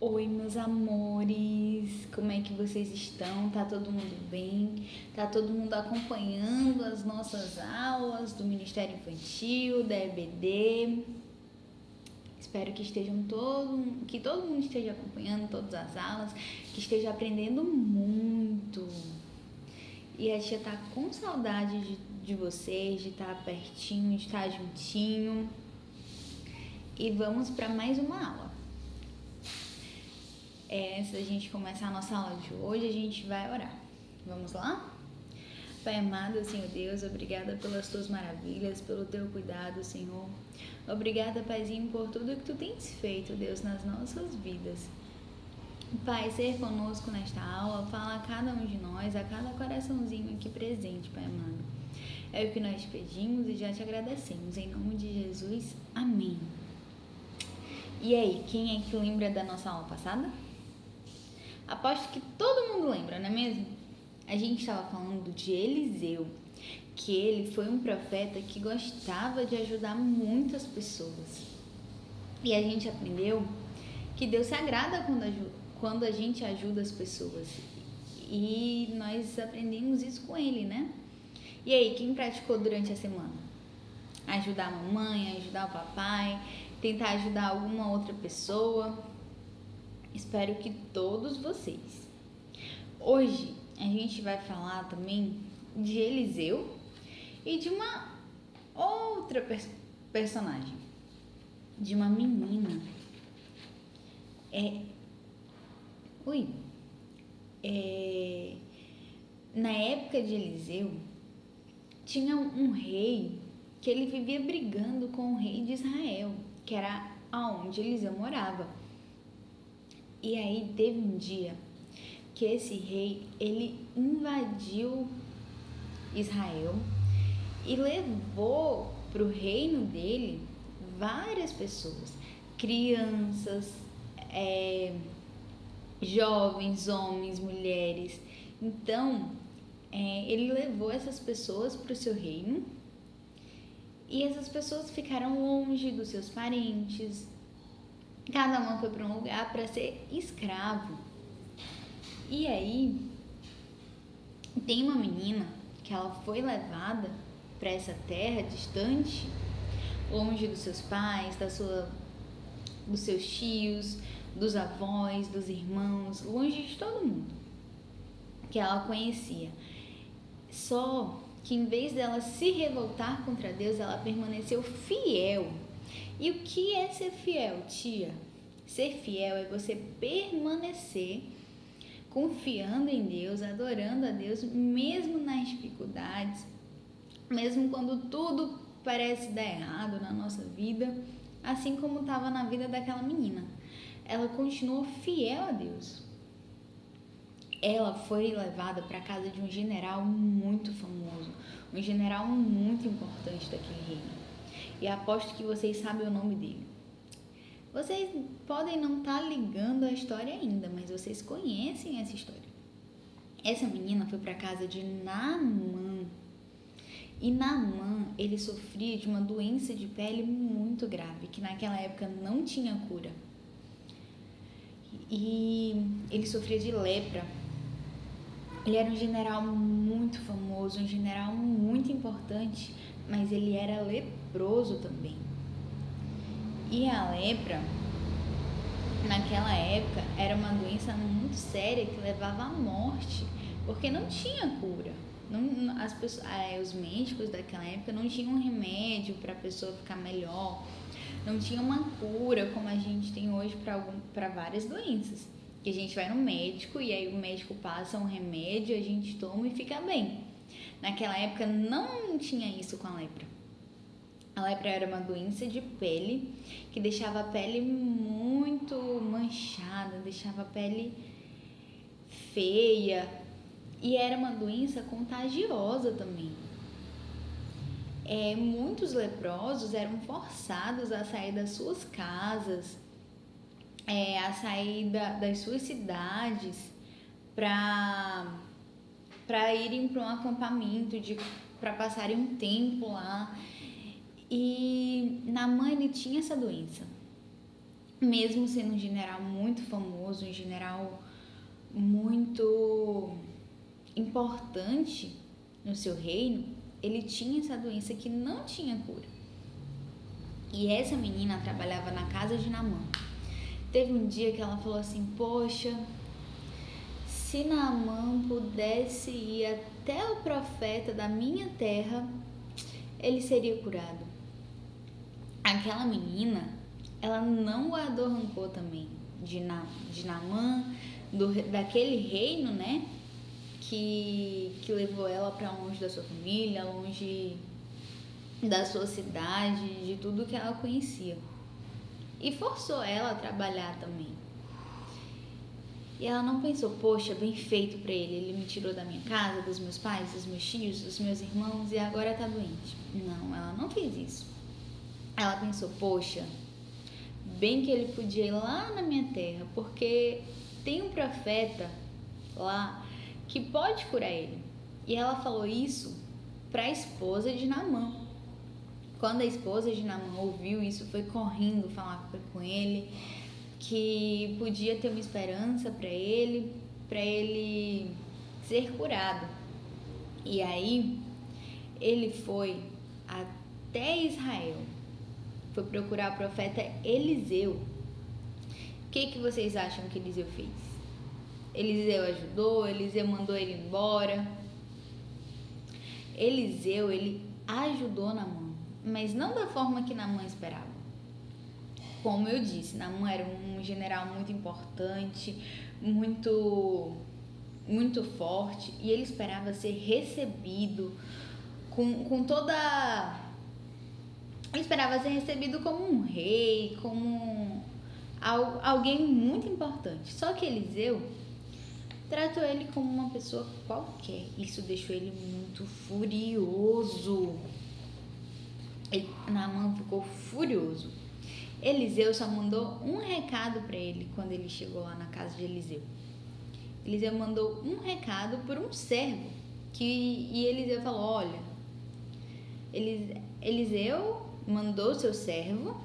Oi, meus amores, como é que vocês estão? Tá todo mundo bem? Tá todo mundo acompanhando as nossas aulas do Ministério Infantil, da EBD? Espero que todo mundo esteja acompanhando todas as aulas, que esteja aprendendo muito. E a tia tá com saudade de vocês, de estar pertinho, de estar juntinho. E vamos para mais uma aula. Antes da gente começar a nossa aula de hoje, a gente vai orar. Vamos lá? Pai amado, Senhor Deus, obrigada pelas tuas maravilhas, pelo teu cuidado, Senhor. Obrigada, Paizinho, por tudo que tu tens feito, Deus, nas nossas vidas. Pai, ser conosco nesta aula, fala a cada um de nós, a cada coraçãozinho aqui presente, Pai amado. É o que nós pedimos e já te agradecemos. Em nome de Jesus, amém. E aí, quem é que lembra da nossa aula passada? Aposto que todo mundo lembra, não é mesmo? A gente estava falando de Eliseu, que ele foi um profeta que gostava de ajudar muitas pessoas. E a gente aprendeu que Deus se agrada quando a gente ajuda as pessoas. E nós aprendemos isso com ele, né? E aí, quem praticou durante a semana? Ajudar a mamãe, ajudar o papai, tentar ajudar alguma outra pessoa. Espero que todos vocês. Hoje a gente vai falar também de Eliseu e de uma outra personagem, de uma menina. Na época de Eliseu, tinha um rei que ele vivia brigando com o rei de Israel, que era aonde Eliseu morava. E aí teve um dia que esse rei, ele invadiu Israel e levou para o reino dele várias pessoas, crianças, jovens, homens, mulheres. Então, ele levou essas pessoas para o seu reino e essas pessoas ficaram longe dos seus parentes. Cada uma foi para um lugar para ser escravo. E aí, tem uma menina que ela foi levada para essa terra distante, longe dos seus pais, dos seus tios, dos avós, dos irmãos, longe de todo mundo que ela conhecia. Só que em vez dela se revoltar contra Deus, ela permaneceu fiel. E o que é ser fiel, tia? Ser fiel é você permanecer confiando em Deus, adorando a Deus, mesmo nas dificuldades, mesmo quando tudo parece dar errado na nossa vida, assim como estava na vida daquela menina. Ela continuou fiel a Deus. Ela foi levada para a casa de um general muito famoso, um general muito importante daquele reino. E aposto que vocês sabem o nome dele. Vocês podem não estar ligando a história ainda, mas vocês conhecem essa história. Essa menina foi para a casa de Naamã. E Naamã, ele sofria de uma doença de pele muito grave, que naquela época não tinha cura. E ele sofria de lepra. Ele era um general muito famoso, um general muito importante, mas ele era leproso também. E a lepra, naquela época, era uma doença muito séria que levava à morte, porque não tinha cura. Os médicos daquela época não tinham um remédio para a pessoa ficar melhor, não tinha uma cura como a gente tem hoje para várias doenças. Que a gente vai no médico e aí o médico passa um remédio, a gente toma e fica bem. Naquela época não tinha isso com a lepra. A lepra era uma doença de pele que deixava a pele muito manchada, deixava a pele feia e era uma doença contagiosa também. Muitos leprosos eram forçados a sair das suas casas, a sair das suas cidades para irem para um acampamento, para passarem um tempo lá. E Naamã, ele tinha essa doença. mesmo sendo um general muito famoso, um general muito importante no seu reino, ele tinha essa doença que não tinha cura. E essa menina trabalhava na casa de Naamã. Teve um dia que ela falou assim: poxa, se Naamã pudesse ir até o profeta da minha terra, ele seria curado. Aquela menina, ela não guardou rancor também de Naamã, daquele reino, né, que levou ela para longe da sua família, longe da sua cidade, de tudo que ela conhecia. E forçou ela a trabalhar também. E ela não pensou: poxa, bem feito para ele me tirou da minha casa, dos meus pais, dos meus tios, dos meus irmãos e agora tá doente. Não, ela não fez isso. Ela pensou: poxa, bem que ele podia ir lá na minha terra, porque tem um profeta lá que pode curar ele. E ela falou isso para a esposa de Naamã. Quando a esposa de Naamã ouviu isso, foi correndo falar com ele que podia ter uma esperança para ele ser curado. E aí ele foi até Israel, foi procurar o profeta Eliseu. O que vocês acham que Eliseu fez? Eliseu ajudou? Eliseu mandou ele embora? Eliseu, ele ajudou Naamã, mas não da forma que Naamã esperava. Como eu disse, Naamã era um general muito importante, muito forte, e ele esperava ser recebido com toda... Ele esperava ser recebido como um rei, como alguém muito importante. Só que Eliseu tratou ele como uma pessoa qualquer. Isso deixou ele muito furioso. Naamã ficou furioso. Eliseu só mandou um recado para ele quando ele chegou lá na casa de Eliseu. Eliseu mandou um recado por um servo. E Eliseu falou: olha, Eliseu mandou seu servo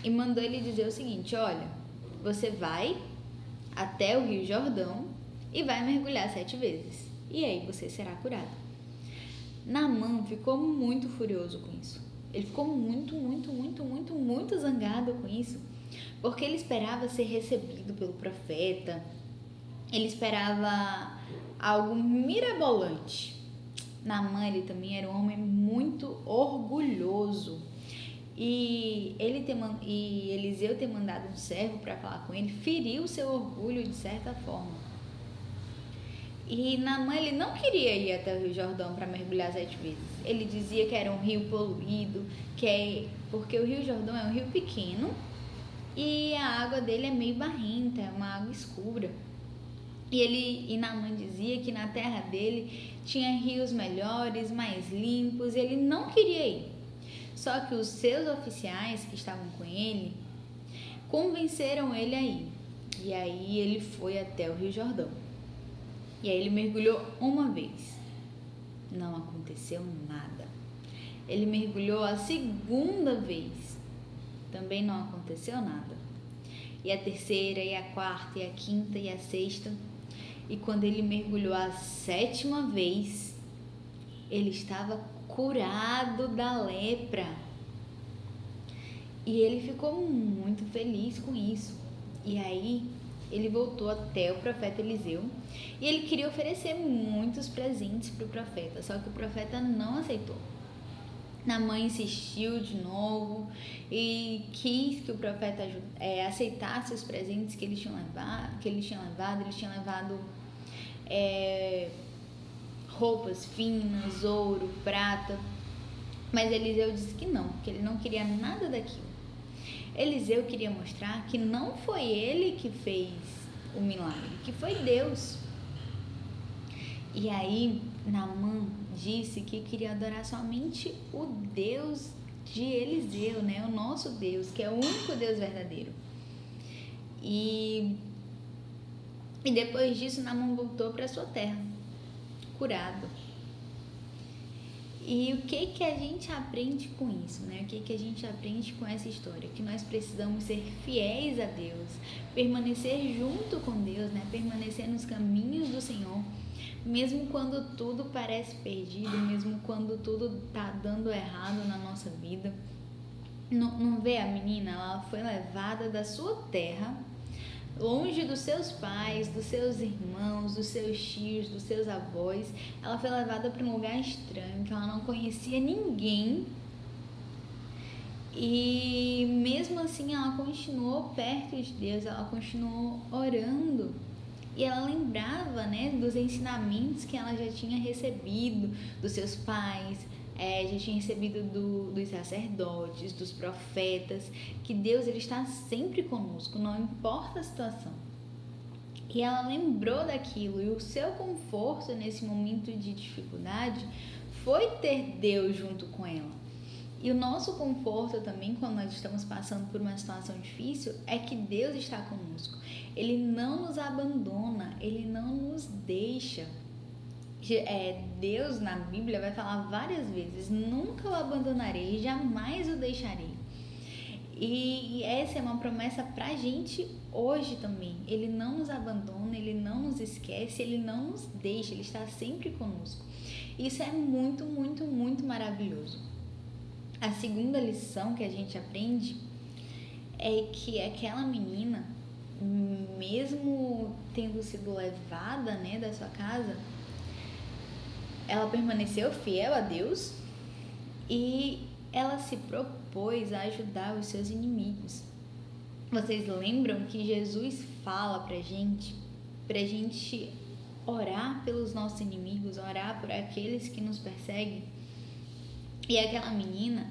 e mandou ele dizer o seguinte: olha, você vai até o Rio Jordão e vai mergulhar 7 vezes. E aí você será curado. Naamã ficou muito furioso com isso. Ele ficou muito zangado com isso, porque ele esperava ser recebido pelo profeta, ele esperava algo mirabolante. Naamã, ele também era um homem muito orgulhoso, e Eliseu ter mandado um servo para falar com ele feriu seu orgulho de certa forma. E Naamã, ele não queria ir até o Rio Jordão para mergulhar 7 vezes. Ele dizia que era um rio poluído, porque o Rio Jordão é um rio pequeno e a água dele é meio barrenta, é uma água escura. E Naamã dizia que na terra dele tinha rios melhores, mais limpos, e ele não queria ir. Só que os seus oficiais que estavam com ele convenceram ele a ir. E aí ele foi até o Rio Jordão. E aí ele mergulhou uma vez. Não aconteceu nada. Ele mergulhou a segunda vez. Também não aconteceu nada. E a terceira, e a quarta, e a quinta, e a sexta. E quando ele mergulhou a 7ª vez, ele estava curado da lepra. E ele ficou muito feliz com isso. E aí ele voltou até o profeta Eliseu e ele queria oferecer muitos presentes para o profeta, só que o profeta não aceitou. Naamã insistiu de novo e quis que o profeta aceitasse os presentes que ele tinha levado. Ele tinha levado roupas finas, ouro, prata, mas Eliseu disse que não, que ele não queria nada daquilo. Eliseu queria mostrar que não foi ele que fez o milagre, que foi Deus. E aí Naamã disse que queria adorar somente o Deus de Eliseu, né? O nosso Deus, que é o único Deus verdadeiro. E depois disso Naamã voltou para sua terra, curado. E o que a gente aprende com isso, né? O que a gente aprende com essa história? Que nós precisamos ser fiéis a Deus, permanecer junto com Deus, né? Permanecer nos caminhos do Senhor, mesmo quando tudo parece perdido, mesmo quando tudo tá dando errado na nossa vida. Não vê a menina? Ela foi levada da sua terra, longe dos seus pais, dos seus irmãos, dos seus tios, dos seus avós. Ela foi levada para um lugar estranho, que ela não conhecia ninguém. E mesmo assim ela continuou perto de Deus, ela continuou orando. E ela lembrava, né, dos ensinamentos que ela já tinha recebido dos seus pais, já tinha recebido dos sacerdotes, dos profetas, que Deus ele está sempre conosco, não importa a situação. E ela lembrou daquilo, e o seu conforto nesse momento de dificuldade foi ter Deus junto com ela. E o nosso conforto também, quando nós estamos passando por uma situação difícil, é que Deus está conosco. Ele não nos abandona, Ele não nos deixa. Deus na Bíblia vai falar várias vezes: nunca o abandonarei, jamais o deixarei. E essa é uma promessa pra gente hoje também. Ele não nos abandona, Ele não nos esquece, Ele não nos deixa, Ele está sempre conosco. Isso é muito, muito, muito maravilhoso. A segunda lição que a gente aprende é que aquela menina, mesmo tendo sido levada, né, da sua casa, ela permaneceu fiel a Deus e ela se propôs a ajudar os seus inimigos. Vocês lembram que Jesus fala pra gente orar pelos nossos inimigos, orar por aqueles que nos perseguem? E aquela menina,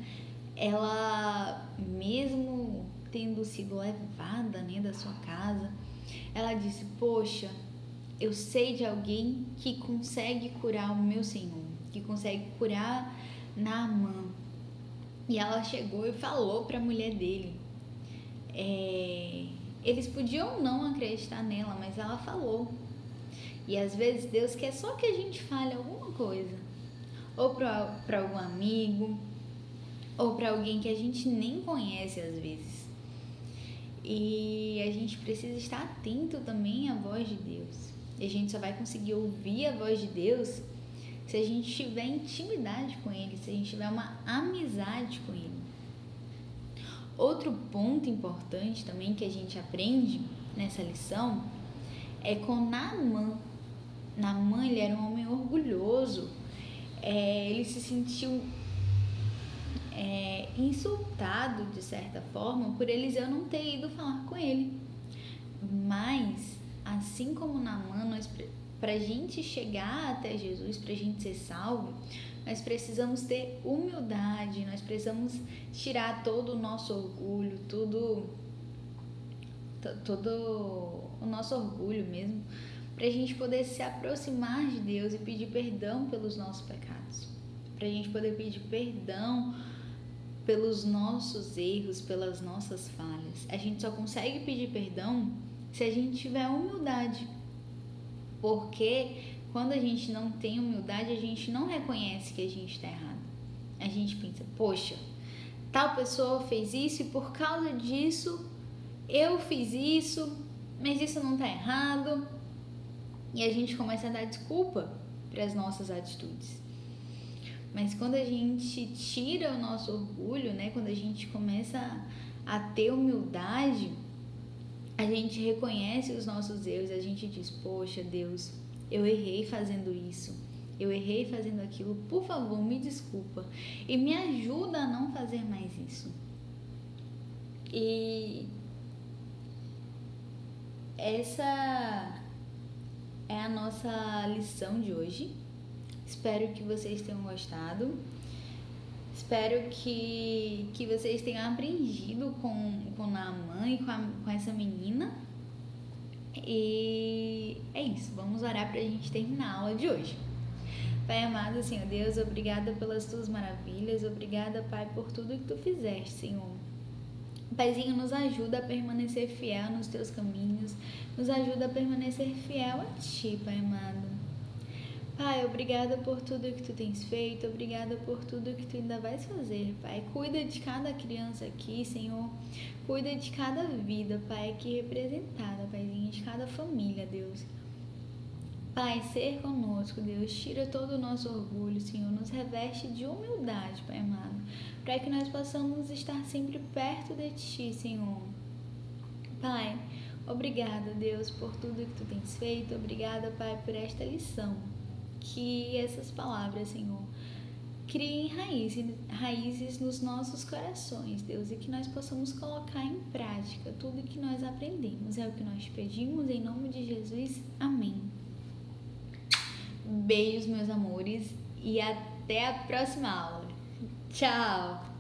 ela, mesmo tendo sido levada, né, da sua casa, ela disse: poxa, eu sei de alguém que consegue curar o meu Senhor, que consegue curar Naamã. E ela chegou e falou para a mulher dele. Eles podiam não acreditar nela, mas ela falou. E às vezes Deus quer só que a gente fale alguma coisa, ou para algum amigo, ou para alguém que a gente nem conhece às vezes. E a gente precisa estar atento também à voz de Deus. E a gente só vai conseguir ouvir a voz de Deus se a gente tiver intimidade com Ele, se a gente tiver uma amizade com Ele. Outro ponto importante também que a gente aprende nessa lição é com Naamã. Naamã, ele era um homem orgulhoso. Ele se sentiu insultado, de certa forma, por Eliseu não ter ido falar com ele. Mas, assim como Naamã, para a gente chegar até Jesus, para a gente ser salvo, nós precisamos ter humildade, nós precisamos tirar todo o nosso orgulho, todo o nosso orgulho mesmo, para a gente poder se aproximar de Deus e pedir perdão pelos nossos pecados, para a gente poder pedir perdão pelos nossos erros, pelas nossas falhas. A gente só consegue pedir perdão se a gente tiver humildade, porque quando a gente não tem humildade, a gente não reconhece que a gente está errado. A gente pensa: poxa, tal pessoa fez isso e por causa disso eu fiz isso, mas isso não está errado. E a gente começa a dar desculpa para as nossas atitudes. Mas quando a gente tira o nosso orgulho, né, quando a gente começa a ter humildade, a gente reconhece os nossos erros, a gente diz: poxa, Deus, eu errei fazendo isso, eu errei fazendo aquilo, por favor, me desculpa e me ajuda a não fazer mais isso. E essa é a nossa lição de hoje. Espero que vocês tenham gostado. Espero que vocês tenham aprendido com Naamã e com essa menina. E é isso. Vamos orar para a gente terminar a aula de hoje. Pai amado, Senhor Deus, obrigada pelas tuas maravilhas. Obrigada, Pai, por tudo que tu fizeste, Senhor. Paizinho, nos ajuda a permanecer fiel nos teus caminhos. Nos ajuda a permanecer fiel a ti, Pai amado. Pai, obrigada por tudo que tu tens feito, obrigada por tudo que tu ainda vais fazer, Pai. Cuida de cada criança aqui, Senhor. Cuida de cada vida, Pai, aqui representada, Paizinho, de cada família, Deus. Pai, ser conosco, Deus, tira todo o nosso orgulho, Senhor, nos reveste de humildade, Pai amado, para que nós possamos estar sempre perto de Ti, Senhor. Pai, obrigada, Deus, por tudo que Tu tens feito, obrigada, Pai, por esta lição, que essas palavras, Senhor, criem raízes nos nossos corações, Deus, e que nós possamos colocar em prática tudo que nós aprendemos. É o que nós pedimos, em nome de Jesus. Amém. Beijos, meus amores, e até a próxima aula. Tchau!